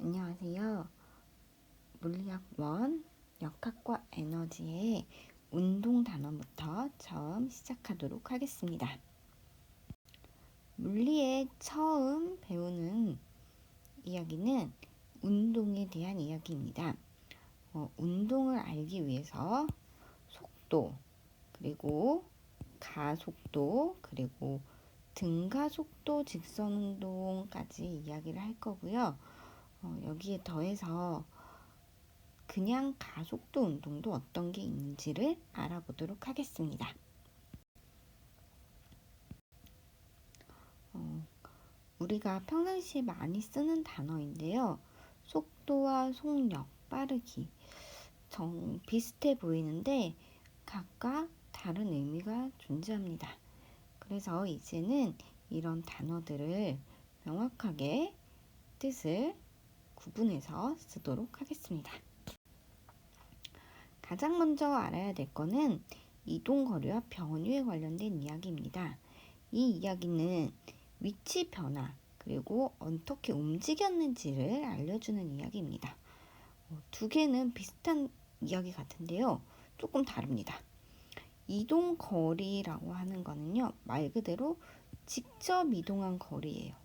안녕하세요. 물리학 1 역학과 에너지의 운동 단원부터 처음 시작하도록 하겠습니다. 물리에 처음 배우는 이야기는 운동에 대한 이야기입니다. 운동을 알기 위해서 속도, 그리고 가속도, 그리고 등가속도 직선운동까지 이야기를 할 거고요. 여기에 더해서 그냥 가속도 운동도 어떤 게 있는지를 알아보도록 하겠습니다. 우리가 평상시에 많이 쓰는 단어인데요. 속도와 속력, 빠르기 비슷해 보이는데 각각 다른 의미가 존재합니다. 그래서 이제는 이런 단어들을 명확하게 뜻을 구분해서 쓰도록 하겠습니다. 가장 먼저 알아야 될 거는 이동거리와 변위에 관련된 이야기입니다. 이 이야기는 위치 변화 그리고 어떻게 움직였는지를 알려주는 이야기입니다. 두 개는 비슷한 이야기 같은데요. 조금 다릅니다. 이동거리라고 하는 거는요. 말 그대로 직접 이동한 거리예요.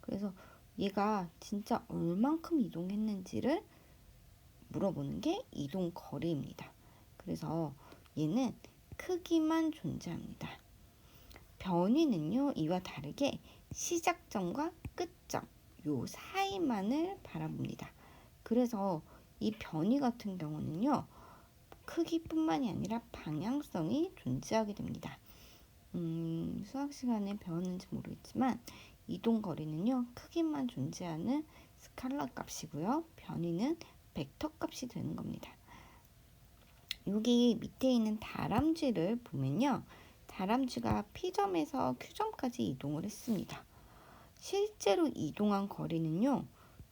그래서 얘가 진짜 얼만큼 이동했는지를 물어보는 게 이동거리입니다. 그래서 얘는 크기만 존재합니다. 변위는요, 이와 다르게 시작점과 끝점, 요 사이만을 바라봅니다. 그래서 이 변위 같은 경우는요, 크기뿐만이 아니라 방향성이 존재하게 됩니다. 수학 시간에 배웠는지 모르겠지만 이동거리는요, 크기만 존재하는 스칼라 값이고요. 변위는 벡터 값이 되는 겁니다. 여기 밑에 있는 다람쥐를 보면요. 다람쥐가 P점에서 Q점까지 이동을 했습니다. 실제로 이동한 거리는요.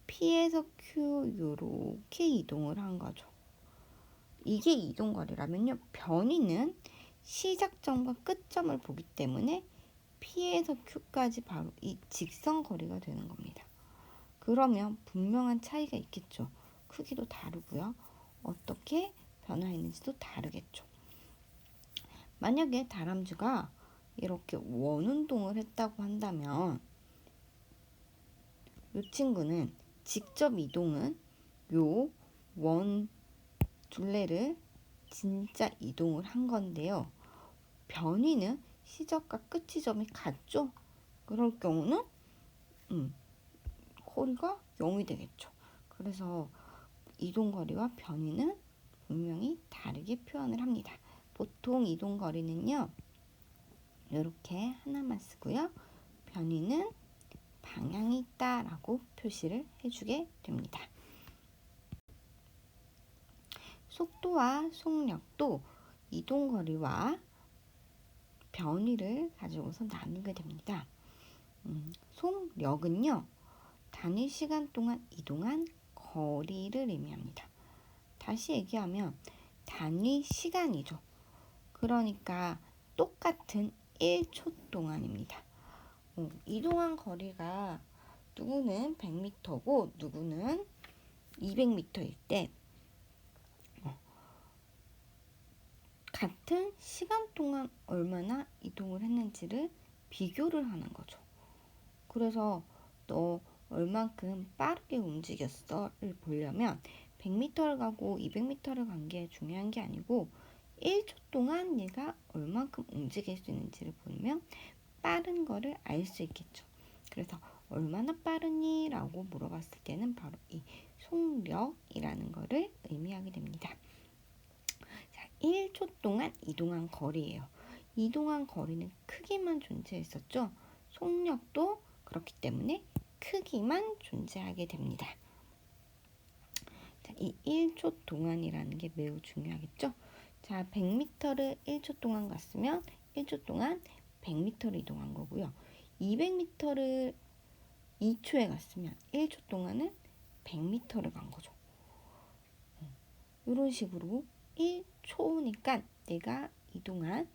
P에서 Q 요렇게 이동을 한 거죠. 이게 이동거리라면요. 변위는 시작점과 끝점을 보기 때문에 P에서 Q까지 바로 이 직선거리가 되는 겁니다. 그러면 분명한 차이가 있겠죠. 크기도 다르고요. 어떻게 변화했는지도 다르겠죠. 만약에 다람쥐가 이렇게 원운동을 했다고 한다면 이 친구는 직접 이동은 요 원 둘레를 진짜 이동을 한 건데요. 변위는 시작과 끝 지점이 같죠. 그럴 경우는 거리가 0이 되겠죠. 그래서 이동거리와 변위는 분명히 다르게 표현을 합니다. 보통 이동거리는요. 이렇게 하나만 쓰고요. 변위는 방향이 있다라고 표시를 해주게 됩니다. 속도와 속력도 이동거리와 변위를 가지고서 나누게 됩니다. 속력은요. 단위 시간 동안 이동한 거리를 의미합니다. 다시 얘기하면 단위 시간이죠. 그러니까 똑같은 1초 동안입니다. 이동한 거리가 누구는 100m고 누구는 200m일 때 같은 시간 동안 얼마나 이동을 했는지를 비교를 하는 거죠. 그래서 너 얼만큼 빠르게 움직였어를 보려면 100m를 가고 200m를 간 게 중요한 게 아니고 1초 동안 얘가 얼만큼 움직일 수 있는지를 보면 빠른 거를 알 수 있겠죠. 그래서 얼마나 빠르니? 라고 물어봤을 때는 바로 이 속력이라는 거를 의미하게 됩니다. 자, 1초 동안 이동한 거리예요. 이동한 거리는 크기만 존재했었죠. 속력도 그렇기 때문에 크기만 존재하게 됩니다. 자, 이 1초 동안이라는 게 매우 중요하겠죠. 자, 100m를 1초 동안 갔으면 1초 동안 100m를 이동한 거고요. 200m를 2초에 갔으면 1초 동안은 100m를 간 거죠. 이런 식으로 1초니까 내가 이동한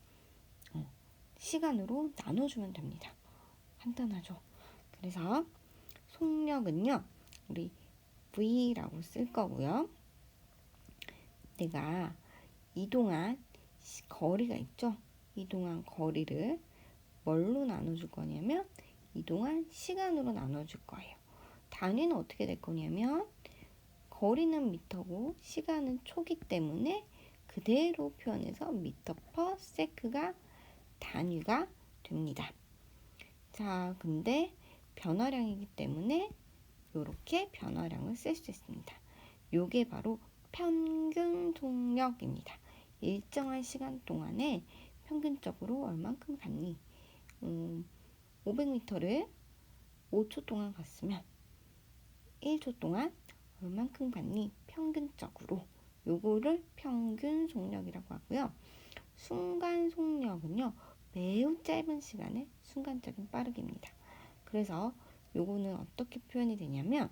시간으로 나눠주면 됩니다. 간단하죠. 그래서 속력은요. 우리 V라고 쓸 거고요. 내가 이동한 거리가 있죠. 이동한 거리를 뭘로 나눠줄 거냐면 이동한 시간으로 나눠줄 거예요. 단위는 어떻게 될 거냐면 거리는 미터고 시간은 초기 때문에 그대로 표현해서 미터 퍼 세크가 단위가 됩니다. 자, 근데 변화량이기 때문에 이렇게 변화량을 쓸 수 있습니다. 요게 바로 평균 속력입니다. 일정한 시간 동안에 평균적으로 얼만큼 갔니? 500m를 5초 동안 갔으면 1초 동안 얼만큼 갔니? 평균적으로. 요거를 평균 속력이라고 하고요. 순간 속력은요. 매우 짧은 시간에 순간적인 빠르기입니다. 그래서 요거는 어떻게 표현이 되냐면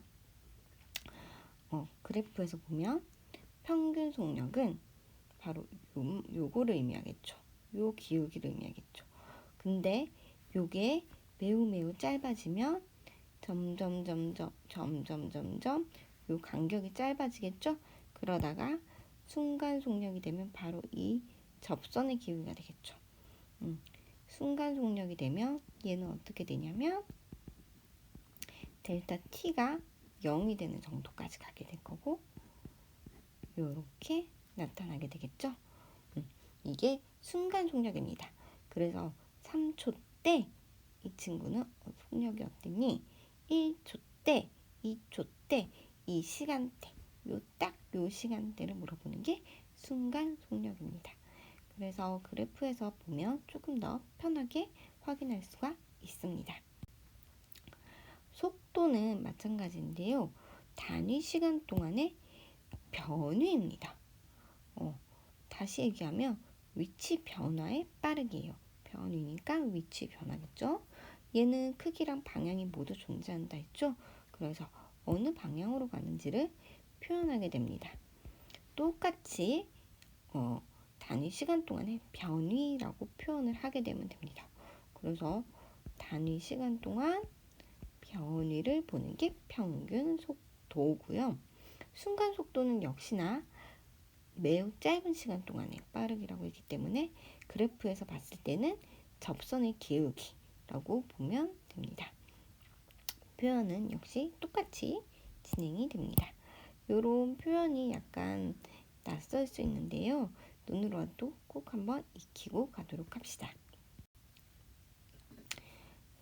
그래프에서 보면 평균 속력은 바로 요거를 의미하겠죠. 요 기울기를 의미하겠죠. 근데 요게 매우 짧아지면 점점 요 간격이 짧아지겠죠. 그러다가 순간 속력이 되면 바로 이 접선의 기울기가 되겠죠. 순간 속력이 되면 얘는 어떻게 되냐면 델타 t가 0이 되는 정도까지 가게 될 거고 이렇게 나타나게 되겠죠. 이게 순간 속력입니다. 그래서 3초 때 이 친구는 속력이 어땠니? 1초 때, 2초 때, 이 시간대, 요 시간대를 물어보는 게 순간 속력입니다. 그래서 그래프에서 보면 조금 더 편하게 확인할 수가 있습니다. 속도는 마찬가지인데요. 단위 시간 동안의 변위입니다. 다시 얘기하면 위치 변화의 빠르기예요. 변위니까 위치 변화겠죠. 얘는 크기랑 방향이 모두 존재한다 했죠. 그래서 어느 방향으로 가는지를 표현하게 됩니다. 똑같이 단위 시간 동안의 변위라고 표현을 하게 되면 됩니다. 그래서 단위 시간 동안 변위를 보는 게 평균 속도고요. 순간 속도는 역시나 매우 짧은 시간 동안의 빠르기라고 했기 때문에 그래프에서 봤을 때는 접선의 기울기라고 보면 됩니다. 표현은 역시 똑같이 진행이 됩니다. 이런 표현이 약간 낯설 수 있는데요. 눈으로도 꼭 한번 익히고 가도록 합시다.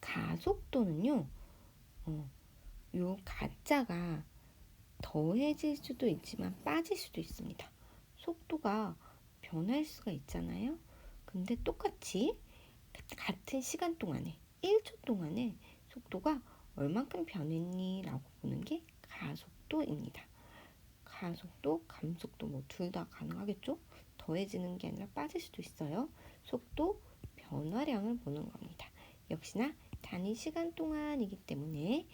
가속도는요. 요 가짜가 더해질 수도 있지만 빠질 수도 있습니다. 속도가 변할 수가 있잖아요. 근데 똑같이 같은 시간 동안에 1초 동안에 속도가 얼만큼 변했니 라고 보는 게 가속도입니다. 가속도, 감속도 뭐 둘 다 가능하겠죠? 더해지는 게 아니라 빠질 수도 있어요. 속도 변화량을 보는 겁니다. 역시나 단위 시간 동안이기 때문에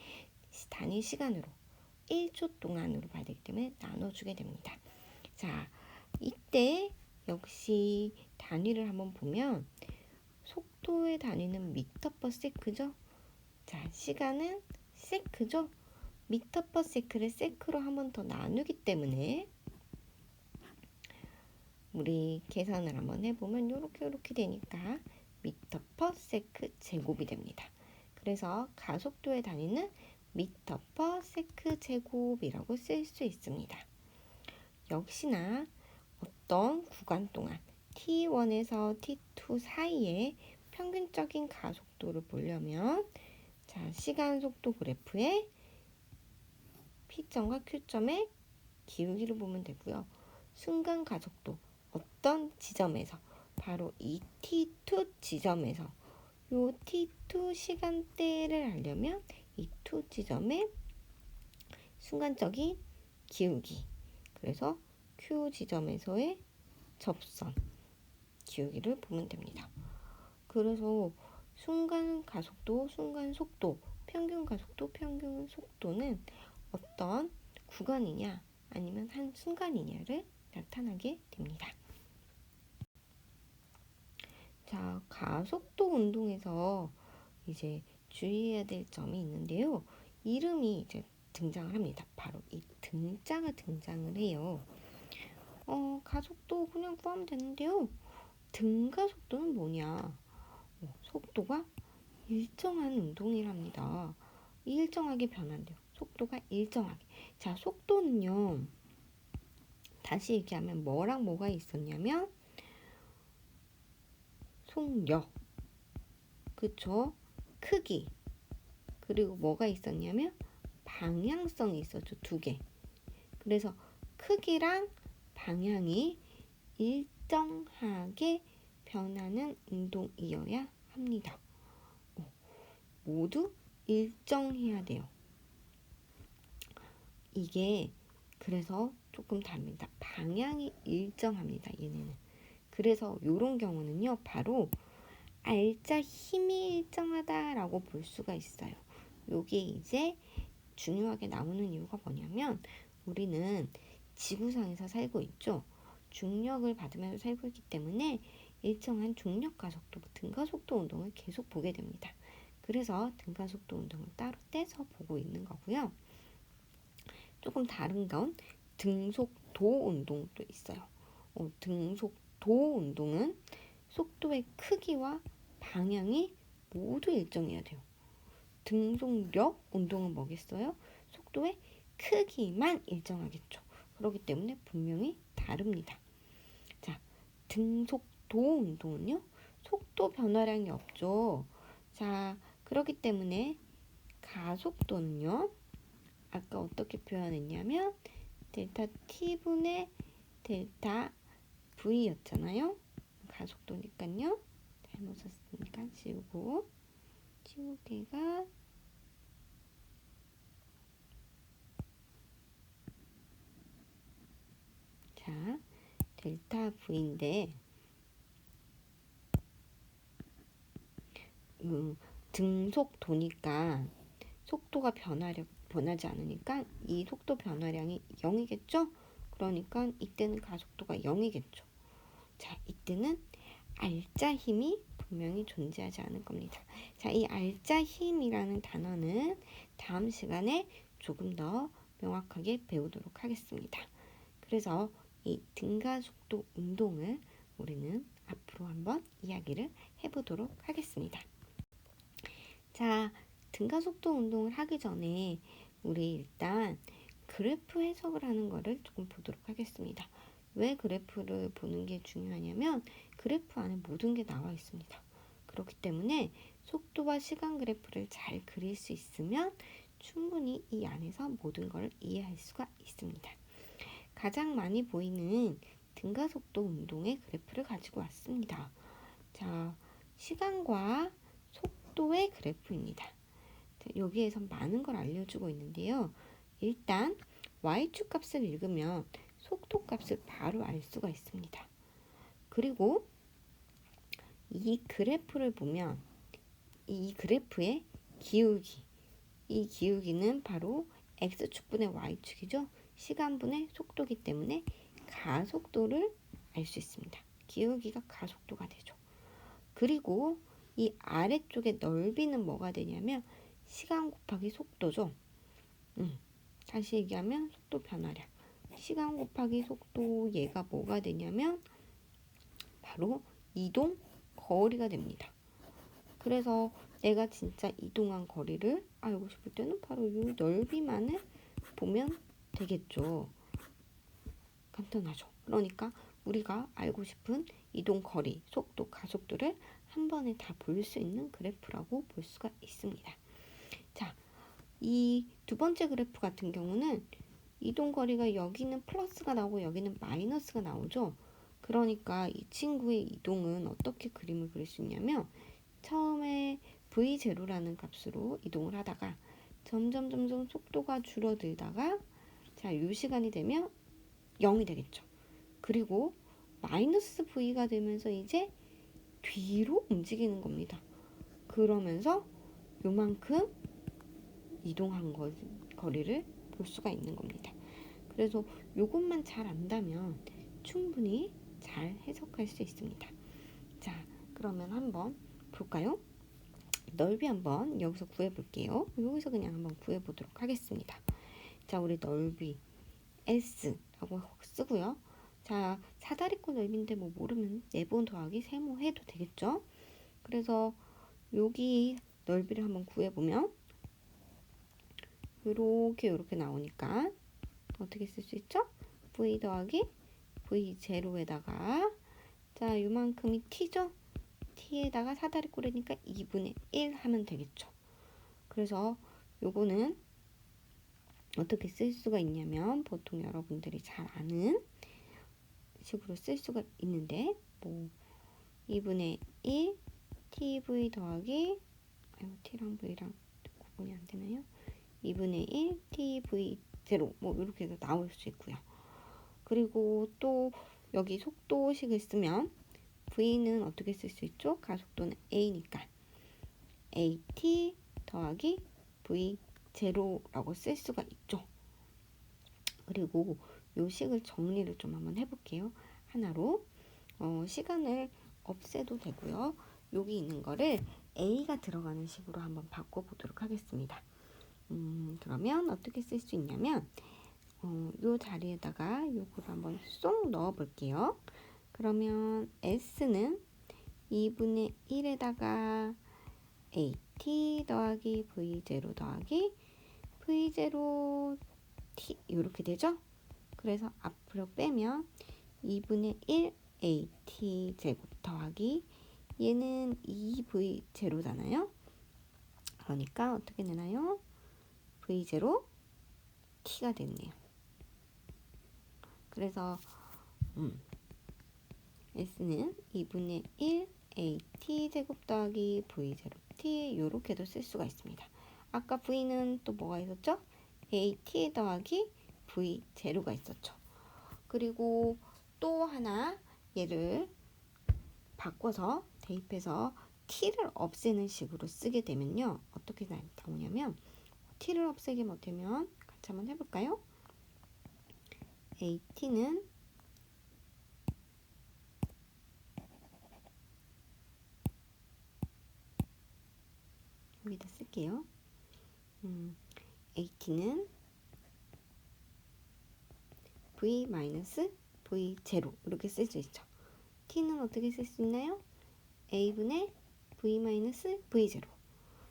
단위 시간으로 1초 동안으로 봐야 되기 때문에 나눠주게 됩니다. 자, 이때 역시 단위를 한번 보면 속도의 단위는 미터 퍼 세크죠. 자, 시간은 세크죠. 미터 퍼 세크를 세크로 한 번 더 나누기 때문에 우리 계산을 한번 해보면 이렇게 되니까 미터 퍼 세크 제곱이 됩니다. 그래서 가속도의 단위는 미터 퍼 세크 제곱이라고 쓸 수 있습니다. 역시나 어떤 구간 동안 T1에서 T2 사이에 평균적인 가속도를 보려면 자, 시간 속도 그래프에 P점과 Q점의 기울기를 보면 되고요. 순간 가속도 어떤 지점에서 바로 이 T2 지점에서 요 T2 시간대를 알려면 이 2 지점의 순간적인 기울기 그래서 Q 지점에서의 접선 기울기를 보면 됩니다. 그래서 순간 가속도, 순간 속도, 평균 가속도, 평균 속도는 어떤 구간이냐 아니면 한 순간이냐를 나타나게 됩니다. 자, 가속도 운동에서 이제 주의해야 될 점이 있는데요. 이름이 이제 등장을 합니다. 바로 이 등자가 등장을 해요. 가속도 그냥 구하면 되는데요. 등가속도는 뭐냐? 속도가 일정한 운동이랍니다. 일정하게 변한대요. 속도가 일정하게. 자, 속도는요. 다시 얘기하면 뭐랑 뭐가 있었냐면 속력, 그쵸? 크기, 그리고 뭐가 있었냐면 방향성이 있었죠. 두 개. 그래서 크기랑 방향이 일정하게 변하는 운동이어야 합니다. 모두 일정해야 돼요. 이게 그래서 조금 다릅니다. 방향이 일정합니다. 얘네는. 그래서 이런 경우는요. 바로 알짜 힘이 일정하다라고 볼 수가 있어요. 요게 이제 중요하게 나오는 이유가 뭐냐면 우리는 지구상에서 살고 있죠. 중력을 받으면서 살고 있기 때문에 일정한 중력 가속도, 등가속도 운동을 계속 보게 됩니다. 그래서 등가속도 운동을 따로 떼서 보고 있는 거고요. 조금 다른 건 등속도 운동도 있어요. 등속도 운동은 속도의 크기와 방향이 모두 일정해야 돼요. 등속력 운동은 뭐겠어요? 속도의 크기만 일정하겠죠. 그렇기 때문에 분명히 다릅니다. 자, 등속도 운동은요. 속도 변화량이 없죠. 자, 그렇기 때문에 가속도는요. 아까 어떻게 표현했냐면 델타 T분의 델타 V였잖아요. 가속도니까요. 잘못 썼으니까 지우고 치우기가 자 델타 V인데 등속도니까 속도가 변하지 않으니까 이 속도 변화량이 0이겠죠? 그러니까 이때는 가속도가 0이겠죠. 자, 이때는 알짜 힘이 분명히 존재하지 않을 겁니다. 자, 이 알짜 힘이라는 단어는 다음 시간에 조금 더 명확하게 배우도록 하겠습니다. 그래서 이 등가속도 운동을 우리는 앞으로 한번 이야기를 해보도록 하겠습니다. 자, 등가속도 운동을 하기 전에 우리 일단 그래프 해석을 하는 거를 조금 보도록 하겠습니다. 왜 그래프를 보는 게 중요하냐면 그래프 안에 모든 게 나와 있습니다. 그렇기 때문에 속도와 시간 그래프를 잘 그릴 수 있으면 충분히 이 안에서 모든 걸 이해할 수가 있습니다. 가장 많이 보이는 등가속도 운동의 그래프를 가지고 왔습니다. 자, 시간과 속도의 그래프입니다. 여기에서 많은 걸 알려주고 있는데요. 일단 y축 값을 읽으면 속도 값을 바로 알 수가 있습니다. 그리고 이 그래프를 보면 이 그래프의 기울기, 이 기울기는 바로 x축분의 y축이죠. 시간분의 속도기 때문에 가속도를 알 수 있습니다. 기울기가 가속도가 되죠. 그리고 이 아래쪽의 넓이는 뭐가 되냐면 시간 곱하기 속도죠. 다시 얘기하면 속도 변화량. 시간 곱하기 속도 얘가 뭐가 되냐면 바로 이동 거리가 됩니다. 그래서 내가 진짜 이동한 거리를 알고 싶을 때는 바로 이 넓이만을 보면 되겠죠. 간단하죠. 그러니까 우리가 알고 싶은 이동 거리, 속도, 가속도를 한 번에 다 볼 수 있는 그래프라고 볼 수가 있습니다. 자, 이 두 번째 그래프 같은 경우는 이동 거리가 여기는 플러스가 나오고 여기는 마이너스가 나오죠. 그러니까 이 친구의 이동은 어떻게 그림을 그릴 수 있냐면 처음에 v0라는 값으로 이동을 하다가 점점 속도가 줄어들다가 자, 이 시간이 되면 0이 되겠죠. 그리고 마이너스 v가 되면서 이제 뒤로 움직이는 겁니다. 그러면서 요만큼 이동한 거리를 볼 수가 있는 겁니다. 그래서 요것만 잘 안다면 충분히 잘 해석할 수 있습니다. 자, 그러면 한번 볼까요? 넓이 한번 여기서 구해볼게요. 여기서 그냥 한번 구해보도록 하겠습니다. 자, 우리 넓이. S라고 쓰고요. 자, 사다리꼴 넓이인데 뭐 모르면 4번 더하기 세모 해도 되겠죠? 그래서 여기 넓이를 한번 구해보면 요렇게 나오니까 어떻게 쓸 수 있죠? V 더하기 V 제로에다가 자, 요만큼이 t죠? t에다가 사다리꼴이니까 2분의 1 하면 되겠죠. 그래서 요거는 어떻게 쓸 수가 있냐면 보통 여러분들이 잘 아는 식으로 쓸 수가 있는데 뭐 2분의 1 tv 더하기 t랑 v랑 구분이 안 되나요? 2분의 1 tv 0 뭐 이렇게 해서 나올 수 있고요. 그리고 또 여기 속도식을 쓰면 v는 어떻게 쓸 수 있죠? 가속도는 a니까 at 더하기 v 제로라고 쓸 수가 있죠. 그리고 요 식을 정리를 좀 한번 해볼게요. 하나로 시간을 없애도 되고요. 여기 있는 거를 a가 들어가는 식으로 한번 바꿔보도록 하겠습니다. 그러면 어떻게 쓸 수 있냐면 요 자리에다가 요거를 한번 쏙 넣어 볼게요. 그러면 s는 2분의 1에다가 at 더하기 v0 더하기 v0 t 이렇게 되죠? 그래서 앞으로 빼면 2분의 1 at 제곱 더하기 얘는 2v 제로잖아요. 그러니까 어떻게 되나요? v0 t가 됐네요. 그래서 s는 2분의 1 at 제곱 더하기 v0 t 이렇게도 쓸 수가 있습니다. 아까 v는 또 뭐가 있었죠? at 더하기 v0가 있었죠. 그리고 또 하나 얘를 바꿔서 대입해서 t를 없애는 식으로 쓰게 되면요. 어떻게 나오냐면 t를 없애게 못하면 같이 한번 해볼까요? at는 여기다 쓸게요. at는 v-v0 이렇게 쓸 수 있죠. t는 어떻게 쓸 수 있나요? a분의 v-v0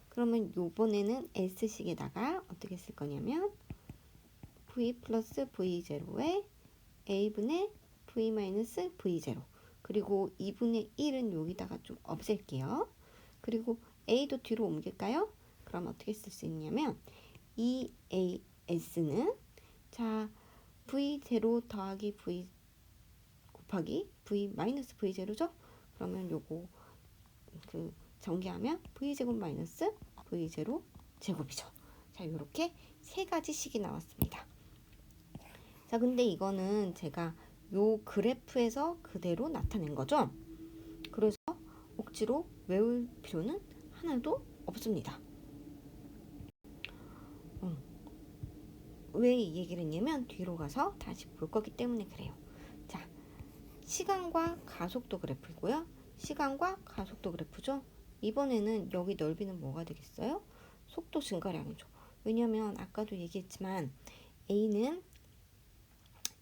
그러면 요번에는 s식에다가 어떻게 쓸 거냐면 v 플러스 v0에 a분의 v-v0 그리고 2분의 1은 여기다가 좀 없앨게요. 그리고 a도 뒤로 옮길까요? 그럼 어떻게 쓸 수 있냐면 2as는 자 v0 더하기 v 곱하기 v-v0죠? 그러면 요거 그 전개하면 v제곱 마이너스 v0 제곱이죠. 자, 요렇게 세 가지 식이 나왔습니다. 자, 근데 이거는 제가 요 그래프에서 그대로 나타낸 거죠. 그래서 억지로 외울 필요는 하나도 없습니다. 왜 이 얘기를 했냐면 뒤로 가서 다시 볼 거기 때문에 그래요. 자, 시간과 가속도 그래프고요. 시간과 가속도 그래프죠. 이번에는 여기 넓이는 뭐가 되겠어요? 속도 증가량이죠. 왜냐면 아까도 얘기했지만 a는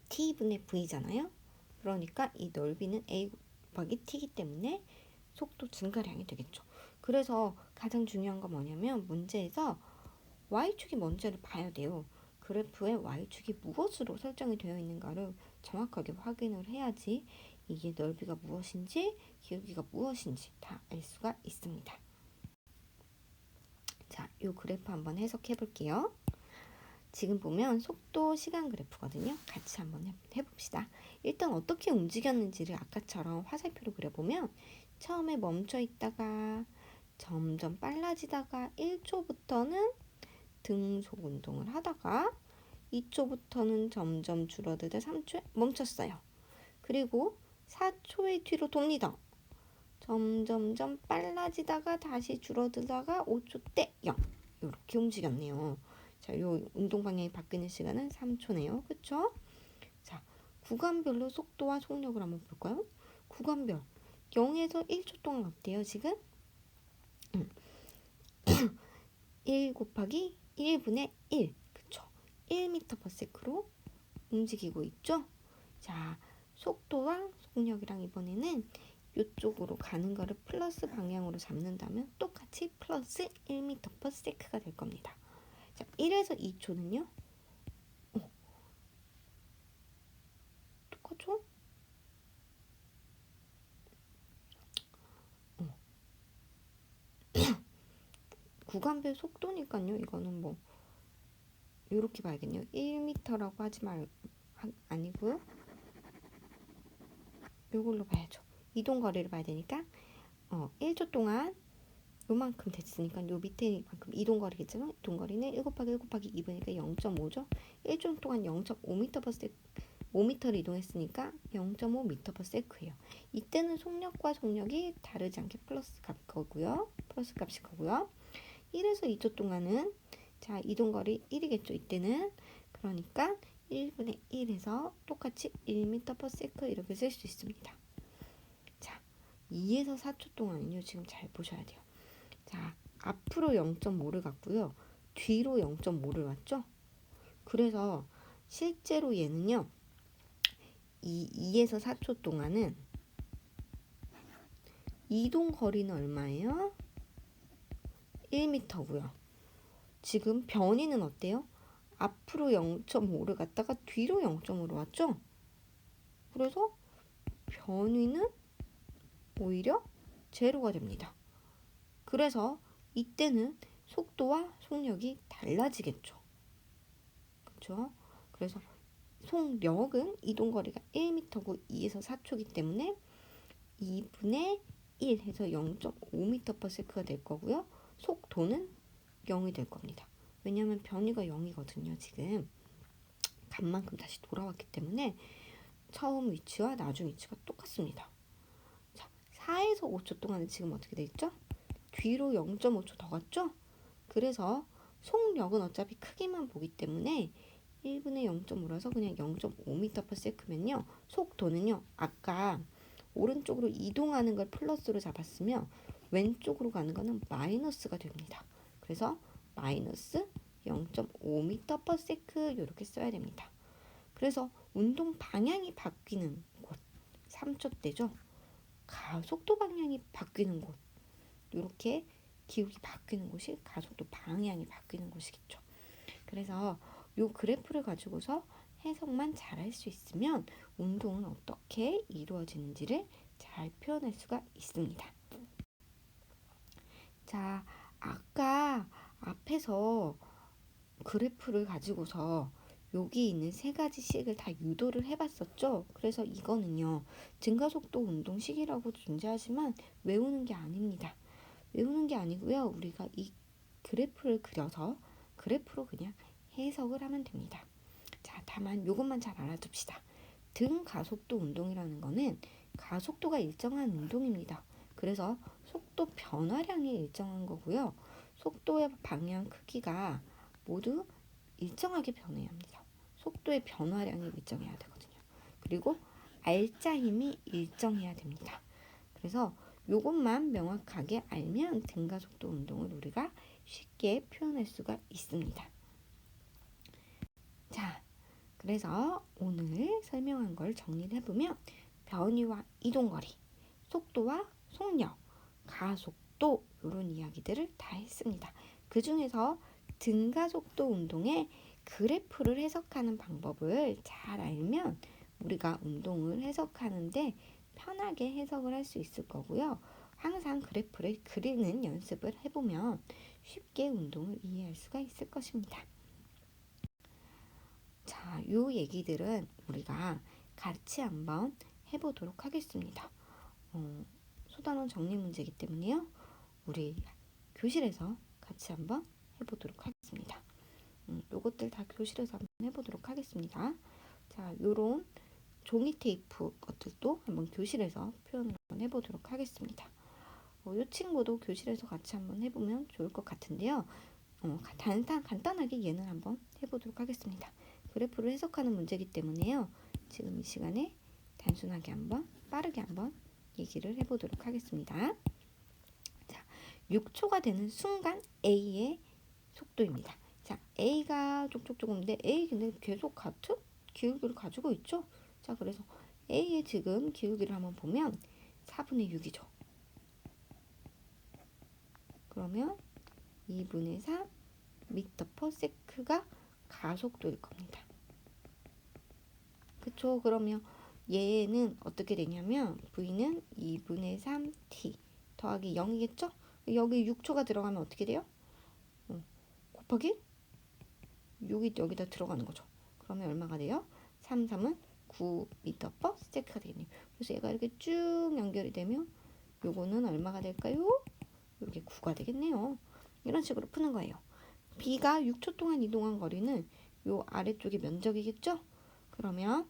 t분의 v잖아요. 그러니까 이 넓이는 a 곱하기 t이기 때문에 속도 증가량이 되겠죠. 그래서 가장 중요한 건 뭐냐면 문제에서 y축이 뭔지를 봐야 돼요. 그래프의 y축이 무엇으로 설정이 되어 있는가를 정확하게 확인을 해야지 이게 넓이가 무엇인지 기울기가 무엇인지 다 알 수가 있습니다. 자, 이 그래프 한번 해석해 볼게요. 지금 보면 속도 시간 그래프거든요. 같이 한번 해봅시다. 일단 어떻게 움직였는지를 아까처럼 화살표로 그려보면 처음에 멈춰 있다가 점점 빨라지다가 1초부터는 등속 운동을 하다가 2초부터는 점점 줄어들다 3초에 멈췄어요. 그리고 4초의 뒤로 돕니다. 점점점 빨라지다가 다시 줄어들다가 5초 때 0 이렇게 움직였네요. 자, 요 운동 방향이 바뀌는 시간은 3초네요. 그쵸? 자, 구간별로 속도와 속력을 한번 볼까요? 구간별 0에서 1초 동안 어때요 지금? 1 곱하기 1분의 1 그쵸? 1m/s로 움직이고 있죠? 자, 속도와 속력이랑 이번에는 이쪽으로 가는 거를 플러스 방향으로 잡는다면 똑같이 플러스 1m/s가 될 겁니다. 자, 1에서 2초는요? 똑같죠? 구간별 속도니까요. 이거는 뭐 이렇게 봐야겠네요. 1m라고 하지 아니고요. 이걸로 봐야죠. 이동 거리를 봐야 되니까 1초 동안 요만큼 됐으니까 요 밑에 만큼 이동 거리겠죠. 이동 거리는 1 곱하기 1 곱하기 2분이니까 0.5죠. 1초 동안 0.5m/s 5m를 이동했으니까 0.5m/s예요. 이때는 속력과 속력이 다르지 않게 플러스 값일 거고요. 플러스 값일 거고요. 1에서 2초 동안은 자, 이동거리 1이겠죠. 이때는 그러니까 1분의 1에서 똑같이 1m/s 이렇게 쓸 수 있습니다. 자, 2에서 4초 동안은요. 지금 잘 보셔야 돼요. 자, 앞으로 0.5를 갔고요. 뒤로 0.5를 왔죠. 그래서 실제로 얘는요. 2에서 4초 동안은 이동 거리는 얼마예요? 1m고요. 지금 변이는 어때요? 앞으로 0.5를 갔다가 뒤로 0.5로 왔죠? 그래서 변이는 오히려 제로가 됩니다. 그래서 이때는 속도와 속력이 달라지겠죠. 그렇죠? 그래서 속력은 이동거리가 1m고 2에서 4초이기 때문에 2분의 1 해서 0.5m/s가 될 거고요. 속도는 0이 될 겁니다. 왜냐하면 변이가 0이거든요. 지금 간만큼 다시 돌아왔기 때문에 처음 위치와 나중 위치가 똑같습니다. 자, 4에서 5초 동안은 지금 어떻게 돼 있죠? 뒤로 0.5초 더 갔죠? 그래서 속력은 어차피 크기만 보기 때문에 1분의 0.5라서 그냥 0.5m/s면요. 속도는요. 아까 오른쪽으로 이동하는 걸 플러스로 잡았으면 왼쪽으로 가는 거는 마이너스가 됩니다. 그래서 마이너스 0.5m/s 이렇게 써야 됩니다. 그래서 운동 방향이 바뀌는 곳 3초 때죠. 가속도 방향이 바뀌는 곳 이렇게 기울기 바뀌는 곳이 가속도 방향이 바뀌는 곳이겠죠. 그래서 이 그래프를 가지고서 해석만 잘 할 수 있으면 운동은 어떻게 이루어지는지를 잘 표현할 수가 있습니다. 자, 아까 앞에서 그래프를 가지고서 여기 있는 세 가지씩을 다 유도를 해봤었죠. 그래서 이거는요, 증가속도 운동식이라고 존재하지만 외우는 게 아닙니다. 외우는 게 아니고요. 우리가 이 그래프를 그려서 그래프로 그냥 해석을 하면 됩니다. 자, 다만 이것만 잘 알아둡시다. 등 가속도 운동이라는 거는 가속도가 일정한 운동입니다. 그래서 속도 변화량이 일정한 거고요. 속도의 방향 크기가 모두 일정하게 변해야 합니다. 속도의 변화량이 일정해야 되거든요. 그리고 알짜 힘이 일정해야 됩니다. 그래서 이것만 명확하게 알면 등가속도 운동을 우리가 쉽게 표현할 수가 있습니다. 자, 그래서 오늘 설명한 걸 정리를 해보면 변이와 이동거리, 속도와 속력, 가속도 이런 이야기들을 다 했습니다. 그 중에서 등가속도 운동의 그래프를 해석하는 방법을 잘 알면 우리가 운동을 해석하는데 편하게 해석을 할 수 있을 거고요. 항상 그래프를 그리는 연습을 해보면 쉽게 운동을 이해할 수가 있을 것입니다. 자, 요 얘기들은 우리가 같이 한번 해보도록 하겠습니다. 소단원 정리 문제이기 때문에요. 우리 교실에서 같이 한번 해보도록 하겠습니다. 요것들 다 교실에서 한번 해보도록 하겠습니다. 자, 요런 종이 테이프 것들도 한번 교실에서 표현을 한번 해보도록 하겠습니다. 요 친구도 교실에서 같이 한번 해보면 좋을 것 같은데요. 간단하게 얘는 한번 해보도록 하겠습니다. 그래프를 해석하는 문제이기 때문에요. 지금 이 시간에 단순하게 한번 빠르게 한번 얘기를 해보도록 하겠습니다. 자, 6초가 되는 순간 A의 속도입니다. 자, A가 쪽쪽쪽 오는데 A 근데 계속 기울기를 가지고 있죠. 자, 그래서 A의 지금 기울기를 한번 보면 4분의 6이죠. 그러면 2분의 3 미터 퍼 세크가 가속도일 겁니다. 그쵸? 그러면 얘는 어떻게 되냐면 V는 2분의 3t 더하기 0이겠죠? 여기 6초가 들어가면 어떻게 돼요? 곱하기 6이 여기다 들어가는 거죠. 그러면 얼마가 돼요? 3, 3은 9m per sec가 되겠네요. 그래서 얘가 이렇게 쭉 연결이 되면 요거는 얼마가 될까요? 이렇게 9가 되겠네요. 이런 식으로 푸는 거예요. B가 6초 동안 이동한 거리는 요 아래쪽의 면적이겠죠? 그러면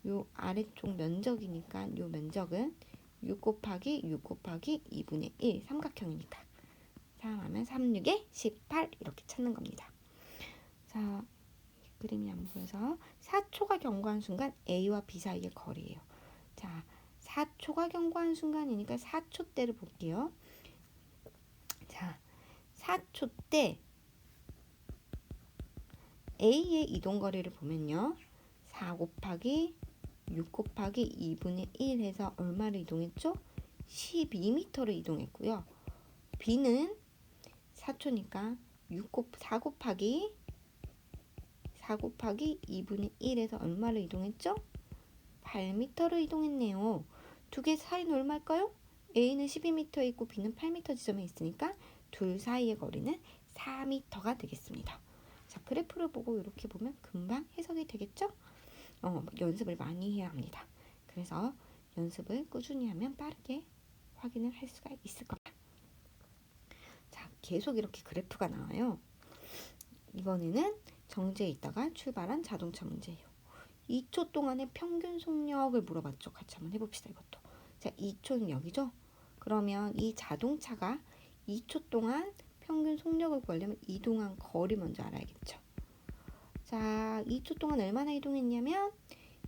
요 아래쪽 면적이니까 요 면적은 6 곱하기 6 곱하기 2분의 1 삼각형이니까 3 하면 3, 6에 18 이렇게 찾는 겁니다. 자, 그림이 안 보여서 4초가 경과한 순간 A와 B 사이의 거리예요. 자, 4초가 경과한 순간이니까 4초 때를 볼게요. 자, 4초 때 A의 이동거리를 보면요. 4 곱하기 6 곱하기 2분의 1 해서 얼마를 이동했죠? 12m를 이동했고요. B는 4초니까 4 곱하기 2분의 1에서 얼마를 이동했죠? 8m를 이동했네요. 두 개 사이는 얼마일까요? A는 12m에 있고 B는 8m 지점에 있으니까 둘 사이의 거리는 4m가 되겠습니다. 자, 그래프를 보고 이렇게 보면 금방 해석이 되겠죠? 연습을 많이 해야 합니다. 그래서 연습을 꾸준히 하면 빠르게 확인을 할 수가 있을 겁니다. 자, 계속 이렇게 그래프가 나와요. 이번에는 정지에 있다가 출발한 자동차 문제예요. 2초 동안의 평균 속력을 물어봤죠. 같이 한번 해봅시다. 이것도. 자, 2초는 여기죠. 그러면 이 자동차가 2초 동안 평균 속력을 구하려면 이동한 거리 먼저 알아야겠죠. 자, 2초 동안 얼마나 이동했냐면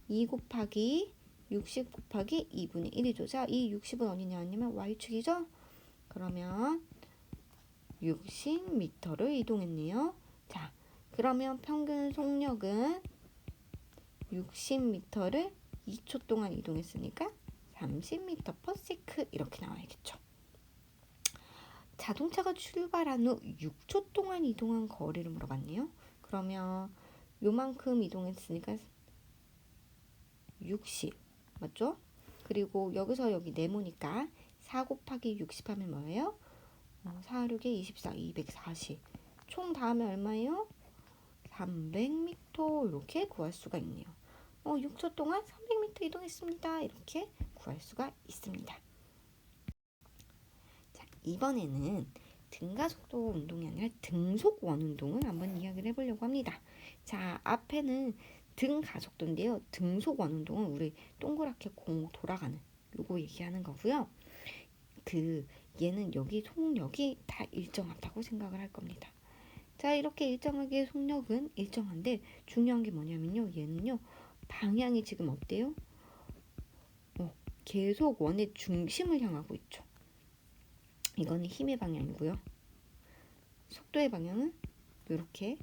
2 곱하기 60 곱하기 2분의 1이죠. 자, 이 60은 어디 나왔냐면 y축이죠. 그러면 60m를 이동했네요. 자, 그러면 평균 속력은 60m를 2초 동안 이동했으니까 30m per sec 이렇게 나와야겠죠. 자동차가 출발한 후 6초 동안 이동한 거리를 물어봤네요. 그러면 요만큼 이동했으니까 60 맞죠? 그리고 여기서 여기 네모니까 4 곱하기 60 하면 뭐예요? 4, 6에 24, 240 총 다 하면 얼마예요? 300m 이렇게 구할 수가 있네요. 6초 동안 300m 이동했습니다. 이렇게 구할 수가 있습니다. 자, 이번에는 등가속도 운동이 아니라 등속원 운동을 한번 이야기를 해보려고 합니다. 자, 앞에는 등가속도인데요. 등속원 운동은 우리 동그랗게 공 돌아가는 요거 얘기하는 거고요. 얘는 여기 속력이 다 일정하다고 생각을 할 겁니다. 자, 이렇게 일정하게 속력은 일정한데 중요한 게 뭐냐면요. 얘는요. 방향이 지금 어때요? 계속 원의 중심을 향하고 있죠. 이거는 힘의 방향이고요. 속도의 방향은 이렇게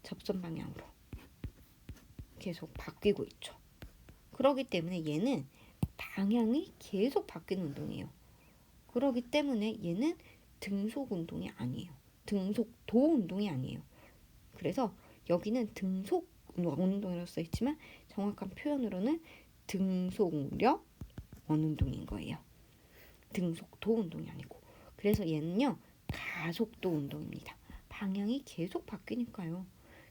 접선 방향으로 계속 바뀌고 있죠. 그렇기 때문에 얘는 방향이 계속 바뀌는 운동이에요. 그렇기 때문에 얘는 등속 운동이 아니에요. 등속도 운동이 아니에요. 그래서 여기는 등속 원운동이라고 써있지만 정확한 표현으로는 등속력 원운동인 거예요. 등속도 운동이 아니고. 그래서 얘는요. 가속도 운동입니다. 방향이 계속 바뀌니까요.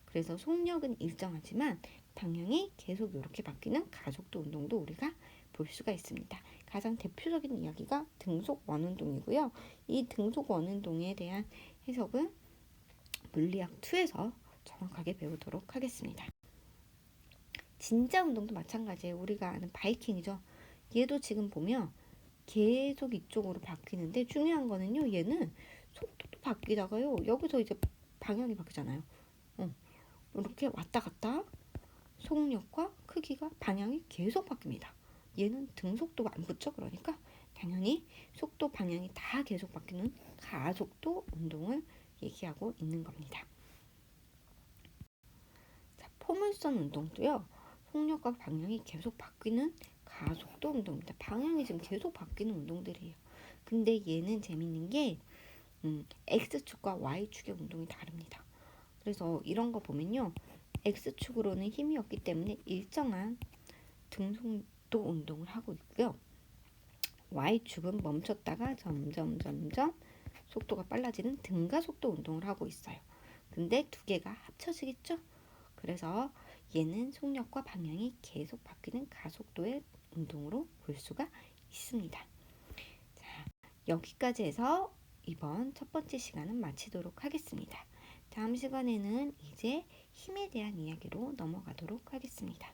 그래서 속력은 일정하지만 방향이 계속 이렇게 바뀌는 가속도 운동도 우리가 볼 수가 있습니다. 가장 대표적인 이야기가 등속 원운동이고요. 이 등속 원운동에 대한 해석은 물리학 2에서 정확하게 배우도록 하겠습니다. 진짜 운동도 마찬가지예요. 우리가 아는 바이킹이죠. 얘도 지금 보면 계속 이쪽으로 바뀌는데 중요한 거는요. 얘는 속도도 바뀌다가요. 여기서 이제 방향이 바뀌잖아요. 이렇게 왔다 갔다 속력과 크기가 방향이 계속 바뀝니다. 얘는 등속도가 안 붙죠. 그러니까 당연히 속도 방향이 다 계속 바뀌는 가속도 운동을 얘기하고 있는 겁니다. 자, 포물선 운동도요. 속력과 방향이 계속 바뀌는 가속도 운동입니다. 방향이 지금 계속 바뀌는 운동들이에요. 근데 얘는 재밌는 게 X축과 Y축의 운동이 다릅니다. 그래서 이런 거 보면요. X축으로는 힘이 없기 때문에 일정한 등속도 운동을 하고 있고요. Y축은 멈췄다가 점점 속도가 빨라지는 등가속도 운동을 하고 있어요. 근데 두 개가 합쳐지겠죠? 그래서 얘는 속력과 방향이 계속 바뀌는 가속도의 운동으로 볼 수가 있습니다. 자, 여기까지 해서 이번 첫 번째 시간은 마치도록 하겠습니다. 다음 시간에는 이제 힘에 대한 이야기로 넘어가도록 하겠습니다.